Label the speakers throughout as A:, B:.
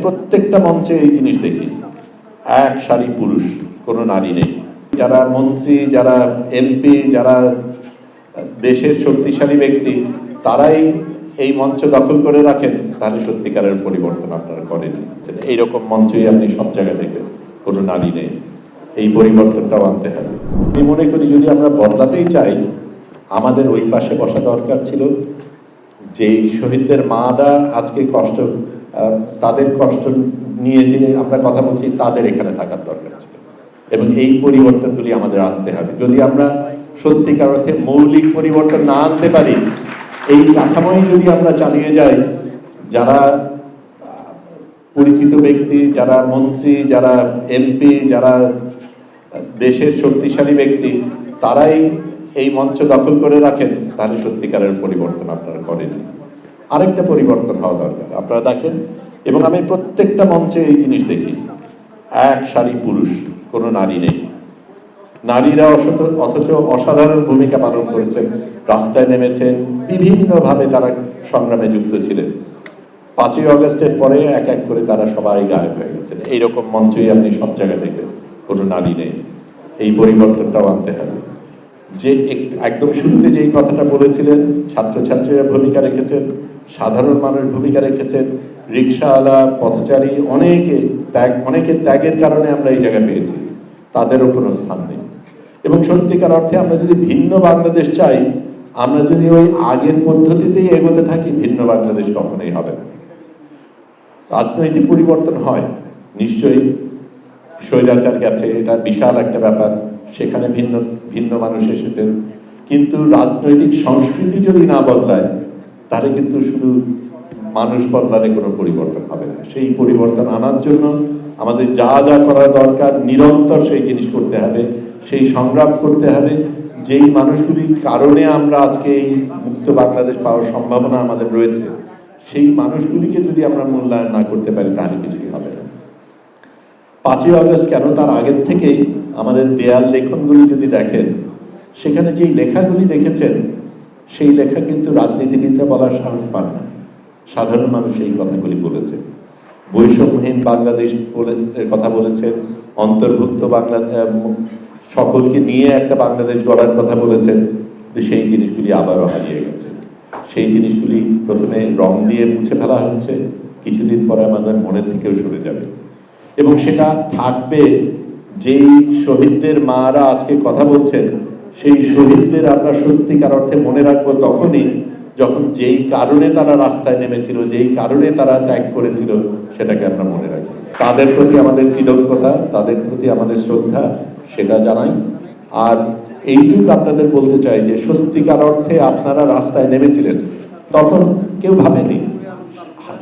A: প্রত্যেকটা মঞ্চে এই জিনিস দেখি, এক সারি পুরুষ, কোনো নারী নেই। যারা মন্ত্রী, যারা এমপি, যারা দেশের শক্তিশালী ব্যক্তি, তারাই এই মঞ্চ দখল করে রাখেন, তাহলে সত্যিকারের পরিবর্তন আপনারা করেনি। এইরকম মঞ্চই আপনি সব জায়গায় দেখবেন, কোনো নারী নেই। এই পরিবর্তনটাও আনতে হবে। আমি মনে করি যদি আমরা বদলাতেই চাই, আমাদের ওই পাশে বসা দরকার ছিল। যেই শহীদদের মারা আজকে কষ্ট, তাদের কষ্ট নিয়ে যে আমরা কথা বলছি, তাদের এখানে থাকার দরকার ছিল। এবং এই পরিবর্তনগুলি আমাদের আনতে হবে। যদি আমরা সত্যিকার অর্থে মৌলিক পরিবর্তন না আনতে পারি, এই কাঠামোই যদি আমরা চালিয়ে যাই, যারা পরিচিত ব্যক্তি, যারা মন্ত্রী, যারা এমপি, যারা দেশের শক্তিশালী ব্যক্তি, তারাই এই মঞ্চ দখল করে রাখেন, তাহলে সত্যিকারের পরিবর্তন আপনারা করেনি। আরেকটা পরিবর্তন হওয়া দরকার। আপনারা দেখেন, এবং আমি প্রত্যেকটা মঞ্চে এই জিনিস দেখি, এক সারি পুরুষ, কোনো নারী নেই। নারীরা অথচ অসাধারণ ভূমিকা পালন করেছেন, রাস্তায় নেমেছেন, বিভিন্নভাবে তারা সংগ্রামে যুক্ত ছিলেন। 5ই আগস্টের পরে এক এক করে তারা সবাই গায়েব হয়ে গেছেন। এইরকম মঞ্চই আপনি সব জায়গায় দেখবেন, কোনো নারী নেই। এই পরিবর্তনটাও আনতে হবে। যে একদম শুরুতে যেই কথাটা বলেছিলেন, ছাত্রছাত্রীরা ভূমিকা রেখেছেন, সাধারণ মানুষ ভূমিকা রেখেছেন, রিক্সাওয়ালা, পথচারী, অনেকের ত্যাগের কারণে আমরা এই জায়গায় পেয়েছি। তাদেরও কোনো স্থান নেই। এবং সত্যিকার অর্থে আমরা যদি ভিন্ন বাংলাদেশ চাই, আমরা যদি ওই আগের পদ্ধতিতেই এগোতে থাকি, ভিন্ন বাংলাদেশ কখনোই হবে না। রাজনৈতিক পরিবর্তন হয় নিশ্চয়ই, স্বৈরাচার গেছে, এটা বিশাল একটা ব্যাপার, সেখানে ভিন্ন ভিন্ন মানুষ এসেছেন। কিন্তু রাজনৈতিক সংস্কৃতি যদি না বদলায়, তাহলে কিন্তু শুধু মানুষ বদলালে কোনো পরিবর্তন হবে না। সেই পরিবর্তন আনার জন্য আমাদের যা যা করা দরকার, নিরন্তর সেই জিনিস করতে হবে, সেই সংগ্রাম করতে হবে। যেই মানুষগুলির কারণে আমরা আজকে এই মুক্ত বাংলাদেশ পাওয়ার সম্ভাবনা আমাদের রয়েছে, সেই মানুষগুলিকে যদি আমরা মূল্যায়ন না করতে পারি, তাহলে কিছুই হবে না। 5ই আগস্ট কেন, তার আগের থেকেই আমাদের দেয়াল লেখনগুলি যদি দেখেন, সেখানে যেই লেখাগুলি দেখেছেন, সেই লেখা কিন্তু রাজনীতিবিদরা বলার সাহস পান না। সাধারণ মানুষ এই কথাগুলি বলেছে। বৈষম্যহীন বাংলাদেশ কথা বলেছেন, অন্তর্ভুক্ত সকলকে নিয়ে একটা বাংলাদেশ গড়ার কথা বলেছেন। সেই জিনিসগুলি আবারও হারিয়ে গেছে। সেই জিনিসগুলি প্রথমে রং দিয়ে মুছে ফেলা হচ্ছে, কিছুদিন পরে আমাদের মনের থেকেও সরে যাবে। এবং সেটা থাকবে, যেই শহীদদের মারা আজকে কথা বলছেন, সেই শহীদদের আমরা সত্যিকার অর্থে মনে রাখবো তখনই, যখন যেই কারণে তারা রাস্তায় নেমেছিল, যেই কারণে তারা ত্যাগ করেছিল, সেটাকে আমরা মনে রাখি। তাদের প্রতি আমাদের কৃতজ্ঞতা, তাদের প্রতি আমাদের শ্রদ্ধা, সেটা জানাই। আর এইটুকু আপনাদের বলতে চাই যে সত্যিকার অর্থে আপনারা রাস্তায় নেমেছিলেন, তখন কেউ ভাবেনি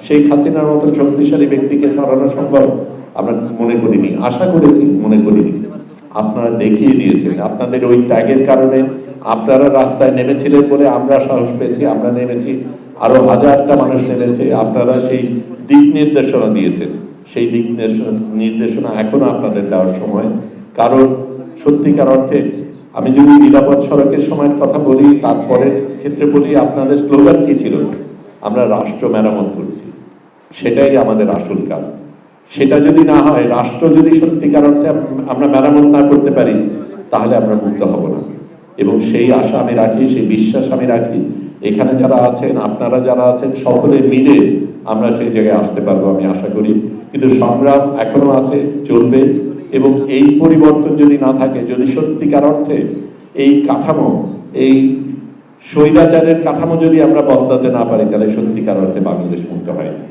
A: শেখ হাসিনার মতো শক্তিশালী ব্যক্তিকে সরানো সম্ভব। আমরা মনে করিনি, আশা করেছি, মনে করিনি। আপনারা দেখিয়ে দিয়েছেন, আপনাদের ওই ত্যাগের কারণে আপনারা রাস্তায় নেমেছিলেন বলে আমরা সাহস পেয়েছি, আমরা নেমেছি, আরো হাজারটা মানুষ নেমেছে। আপনারা সেই দিক নির্দেশনা দিয়েছেন, সেই দিক নির্দেশনা এখনো আপনাদের দেওয়ার সময়। কারণ সত্যিকার অর্থে আমি যদি নিরাপদ সড়কের সময়ের কথা বলি, তারপরের ক্ষেত্রে বলি, আপনাদের স্লোগান কি ছিল? আমরা রাষ্ট্র মেরামত করছি। সেটাই আমাদের আসল কাজ। সেটা যদি না হয়, রাষ্ট্র যদি সত্যিকার অর্থে আমরা মেরামত না করতে পারি, তাহলে আমরা মুক্ত হব না। এবং সেই আশা আমি রাখি, সেই বিশ্বাস আমি রাখি, এখানে যারা আছেন, আপনারা যারা আছেন, সকলে মিলে আমরা সেই জায়গায় আসতে পারবো, আমি আশা করি। কিন্তু সংগ্রাম এখনো আছে, চলবে। এবং এই পরিবর্তন যদি না থাকে, যদি সত্যিকার অর্থে এই কাঠামো, এই স্বৈরাচারের কাঠামো যদি আমরা বদলাতে না পারি, তাহলে সত্যিকার অর্থে বাংলাদেশ মুক্ত হয় না।